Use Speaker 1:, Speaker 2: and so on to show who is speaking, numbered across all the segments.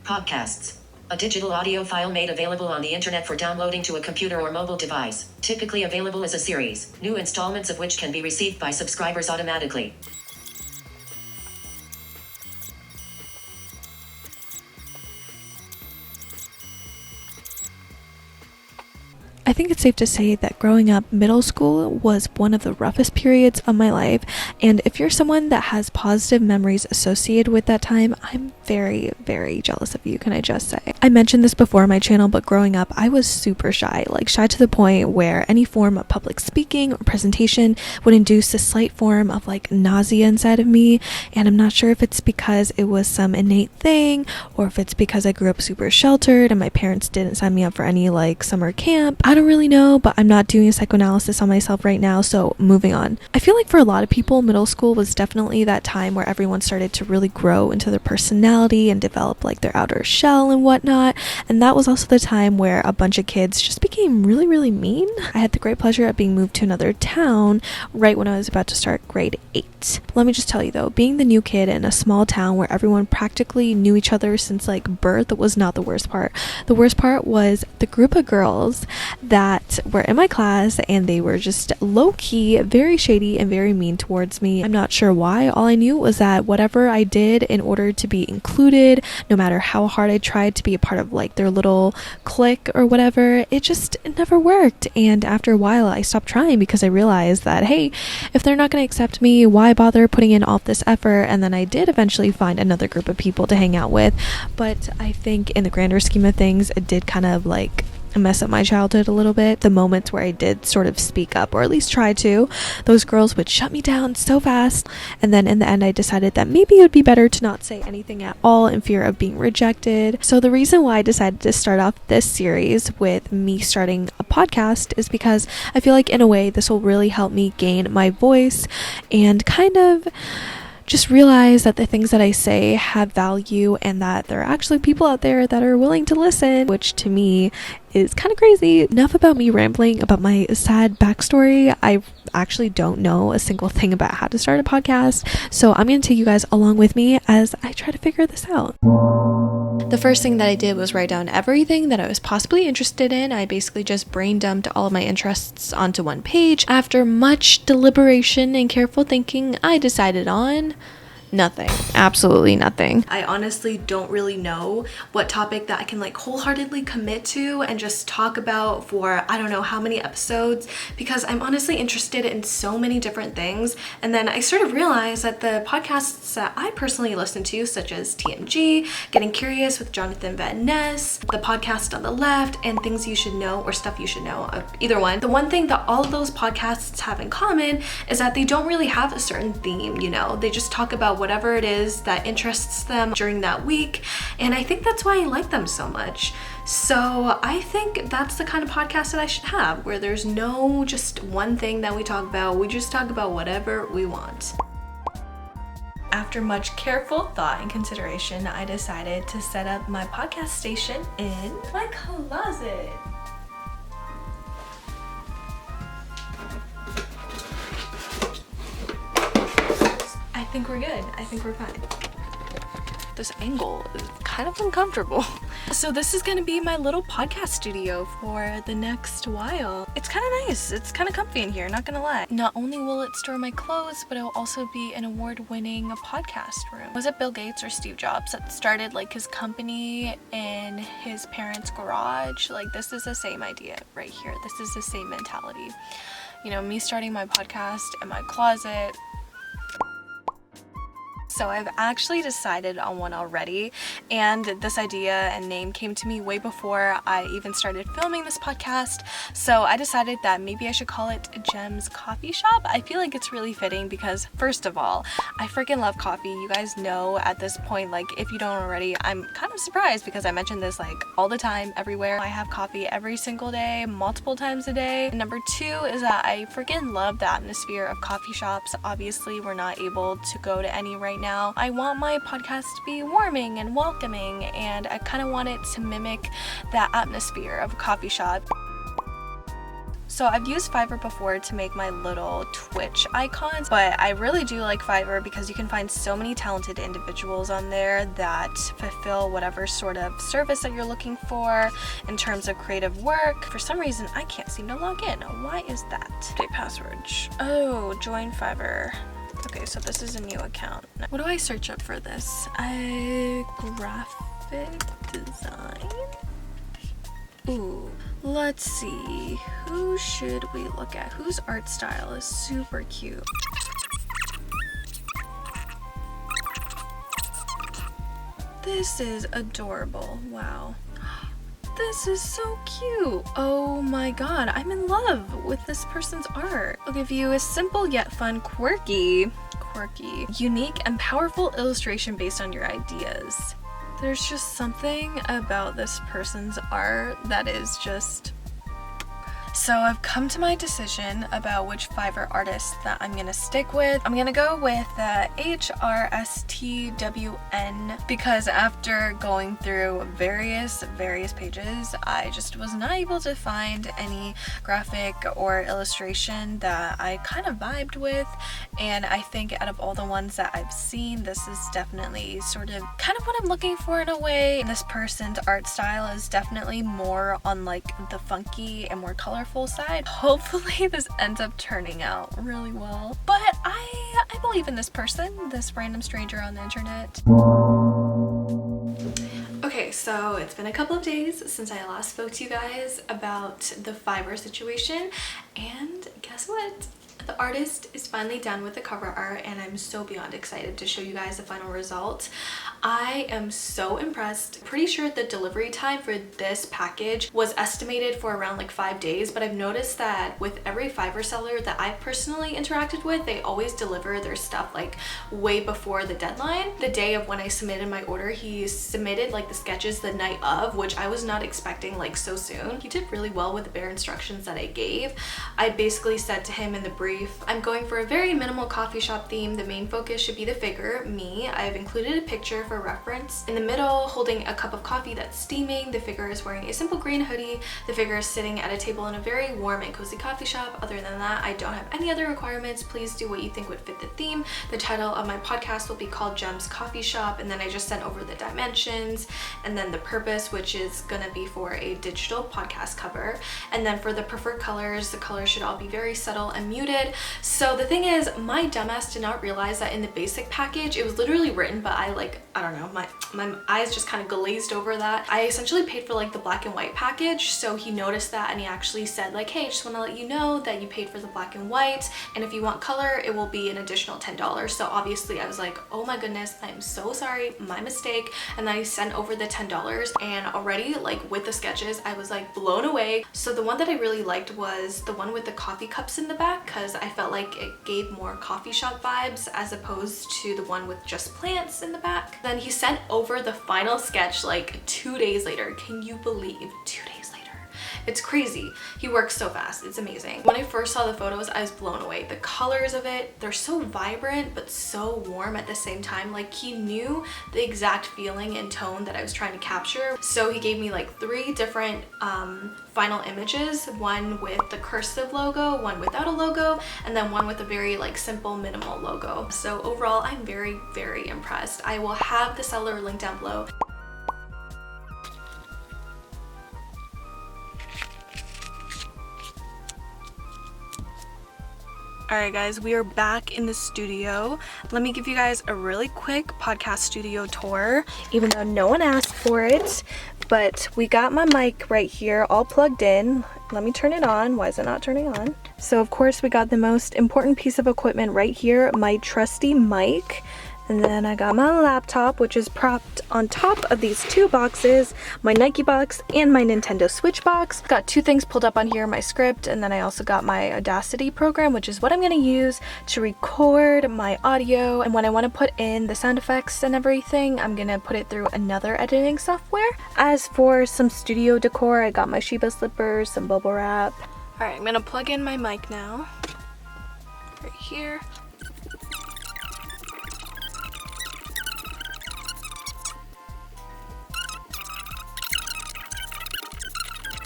Speaker 1: Podcasts. A digital audio file made available on the internet for downloading to a computer or mobile device, typically available as a series, new installments of which can be received by subscribers automatically.
Speaker 2: I think it's safe to say that growing up, middle school was one of the roughest periods of my life, and if you're someone that has positive memories associated with that time, I'm very, very jealous of you, can I just say. I mentioned this before on my channel, but growing up, I was super shy, like shy to the point where any form of public speaking or presentation would induce a slight form of like nausea inside of me, and I'm not sure if it's because it was some innate thing, or if it's because I grew up super sheltered and my parents didn't sign me up for any like summer camp. I don't really know, but I'm not doing a psychoanalysis on myself right now, so moving on. I feel like for a lot of people, middle school was definitely that time where everyone started to really grow into their personality and develop like their outer shell and whatnot, and that was also the time where a bunch of kids just became really, really mean. I had the great pleasure of being moved to another town right when I was about to start grade 8. Let me just tell you though, being the new kid in a small town where everyone practically knew each other since like birth was not the worst part. The worst part was the group of girls that were in my class, and they were just low-key very shady and very mean towards me. I'm not sure why. All I knew was that whatever I did in order to be included, no matter how hard I tried to be a part of like their little clique or whatever, it never worked. And after a while I stopped trying because I realized that, hey, if they're not going to accept me, why bother putting in all this effort? And then I did eventually find another group of people to hang out with, but I think in the grander scheme of things, it did kind of like mess up my childhood a little bit. The moments where I did sort of speak up, or at least try to, those girls would shut me down so fast, and then in the end I decided that maybe it would be better to not say anything at all in fear of being rejected. So the reason why I decided to start off this series with me starting a podcast is because I feel like in a way this will really help me gain my voice and kind of just realize that the things that I say have value, and that there are actually people out there that are willing to listen, which to me is kind of crazy. Enough about me rambling about my sad backstory. I actually don't know a single thing about how to start a podcast, so I'm going to take you guys along with me as I try to figure this out. The first thing that I did was write down everything that I was possibly interested in. I basically just brain dumped all of my interests onto one page. After much deliberation and careful thinking, I decided on nothing. Absolutely nothing. I honestly don't really know what topic that I can like wholeheartedly commit to and just talk about for I don't know how many episodes, because I'm honestly interested in so many different things. And then I sort of realized that the podcasts that I personally listen to, such as TMG, Getting Curious with Jonathan Van Ness, the podcast on the left, and Things You Should Know or Stuff You Should Know, either one. The one thing that all of those podcasts have in common is that they don't really have a certain theme, you know? They just talk about whatever it is that interests them during that week, and I think that's why I like them so much. So I think that's the kind of podcast that I should have, where there's no just one thing that we talk about. We just talk about whatever we want. After much careful thought and consideration, I decided to set up my podcast station in my closet. I think we're good. I think we're fine. This angle is kind of uncomfortable. So this is gonna be my little podcast studio for the next while. It's kind of nice. It's kind of comfy in here, not gonna lie. Not only will it store my clothes, but it'll also be an award-winning podcast room. Was it Bill Gates or Steve Jobs that started like his company in his parents' garage? Like, this is the same idea right here. This is the same mentality. You know, me starting my podcast in my closet. So I've actually decided on one already, and this idea and name came to me way before I even started filming this podcast. So I decided that maybe I should call it Gem's Coffee Shop. I feel like it's really fitting because, first of all, I freaking love coffee. You guys know at this point, like, if you don't already, I'm kind of surprised because I mention this like all the time, everywhere. I have coffee every single day, multiple times a day. And number two is that I freaking love the atmosphere of coffee shops. Obviously, we're not able to go to any right now, now. I want my podcast to be warming and welcoming, and I kind of want it to mimic that atmosphere of a coffee shop. So I've used Fiverr before to make my little Twitch icons, but I really do like Fiverr because you can find so many talented individuals on there that fulfill whatever sort of service that you're looking for in terms of creative work. For some reason, I can't seem to log in. Why is that? Update password. Oh, join Fiverr. Okay, so this is a new account. What do I search up for this? Graphic design? Ooh, let's see. Who should we look at? Whose art style is super cute? This is adorable. Wow. This is so cute. Oh my god, I'm in love with this person's art. I'll give you a simple yet fun, quirky, unique and powerful illustration based on your ideas. There's just something about this person's art that is just... So I've come to my decision about which Fiverr artist that I'm gonna stick with. I'm gonna go with HRSTWN because after going through various pages, I just was not able to find any graphic or illustration that I kind of vibed with, and I think out of all the ones that I've seen, this is definitely sort of kind of what I'm looking for in a way. And this person's art style is definitely more on like the funky and more colorful side. Hopefully this ends up turning out really well, but I believe in this person, this random stranger on the internet. Okay, so it's been a couple of days since I last spoke to you guys about the Fiverr situation, and guess what? The artist is finally done with the cover art, and I'm so beyond excited to show you guys the final result. I am so impressed. Pretty sure the delivery time for this package was estimated for around like 5 days, but I've noticed that with every Fiverr seller that I've personally interacted with, they always deliver their stuff like way before the deadline. The day of when I submitted my order, he submitted like the sketches the night of, which I was not expecting like so soon. He did really well with the bare instructions that I gave. I basically said to him in the brief, I'm going for a very minimal coffee shop theme. The main focus should be the figure, me. I've included a picture for reference. In the middle, holding a cup of coffee that's steaming, the figure is wearing a simple green hoodie. The figure is sitting at a table in a very warm and cozy coffee shop. Other than that, I don't have any other requirements. Please do what you think would fit the theme. The title of my podcast will be called Gem's Coffee Shop, and then I just sent over the dimensions and then the purpose, which is gonna be for a digital podcast cover. And then for the preferred colors, the colors should all be very subtle and muted. So the thing is, my dumbass did not realize that in the basic package, it was literally written, but I don't know, my eyes just kind of glazed over that. I essentially paid for like the black and white package, so he noticed that and he actually said like, hey, just want to let you know that you paid for the black and white, and if you want color, it will be an additional $10. So obviously I was like, oh my goodness, I'm so sorry, my mistake. And then I sent over the $10, and already like with the sketches, I was like blown away. So the one that I really liked was the one with the coffee cups in the back, because I felt like it gave more coffee shop vibes as opposed to the one with just plants in the back. Then he sent over the final sketch like 2 days later. Can you believe 2 days later? It's crazy. He works so fast. It's amazing. When I first saw the photos, I was blown away. The colors of it, they're so vibrant but so warm at the same time. Like he knew the exact feeling and tone that I was trying to capture. So he gave me like 3 different final images, one with the cursive logo, one without a logo, and then one with a very like simple minimal logo. So overall, I'm very, very impressed. I will have the seller link down below. Alright guys, we are back in the studio. Let me give you guys a really quick podcast studio tour, even though no one asked for it. But we got my mic right here all plugged in. Let me turn it on. Why is it not turning on? So of course we got the most important piece of equipment right here, my trusty mic. And then I got my laptop, which is propped on top of these 2 boxes, my Nike box and my Nintendo Switch box. Got 2 things pulled up on here, my script, and then I also got my Audacity program, which is what I'm gonna use to record my audio. And when I wanna put in the sound effects and everything, I'm gonna put it through another editing software. As for some studio decor, I got my Shiba slippers, some bubble wrap. All right, I'm gonna plug in my mic now, right here.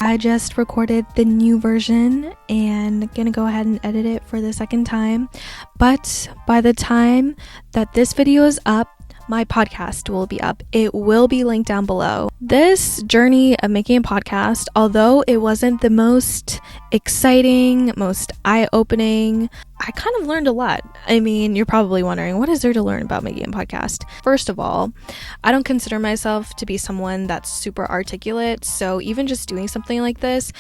Speaker 2: I just recorded the new version and gonna go ahead and edit it for the second time. But by the time that this video is up, my podcast will be up. It will be linked down below. This journey of making a podcast, although it wasn't the most exciting, most eye-opening, I kind of learned a lot. I mean, you're probably wondering, what is there to learn about making a podcast? First of all, I don't consider myself to be someone that's super articulate, so even just doing something like this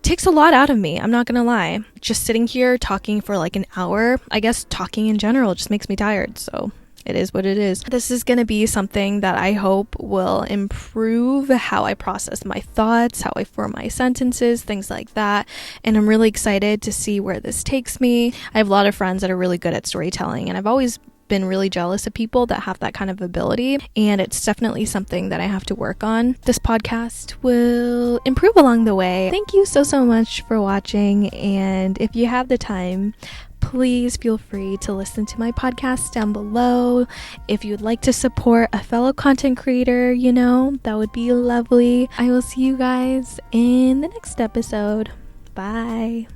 Speaker 2: takes a lot out of me. I'm not gonna lie. Just sitting here talking for like an hour, I guess talking in general just makes me tired, so it is what it is. This is going to be something that I hope will improve how I process my thoughts, how I form my sentences, things like that. And I'm really excited to see where this takes me. I have a lot of friends that are really good at storytelling, and I've always been really jealous of people that have that kind of ability, and it's definitely something that I have to work on. This podcast will improve along the way. Thank you so much for watching, and if you have the time, please feel free to listen to my podcast down below. If you'd like to support a fellow content creator, that would be lovely. I will see you guys in the next episode. Bye.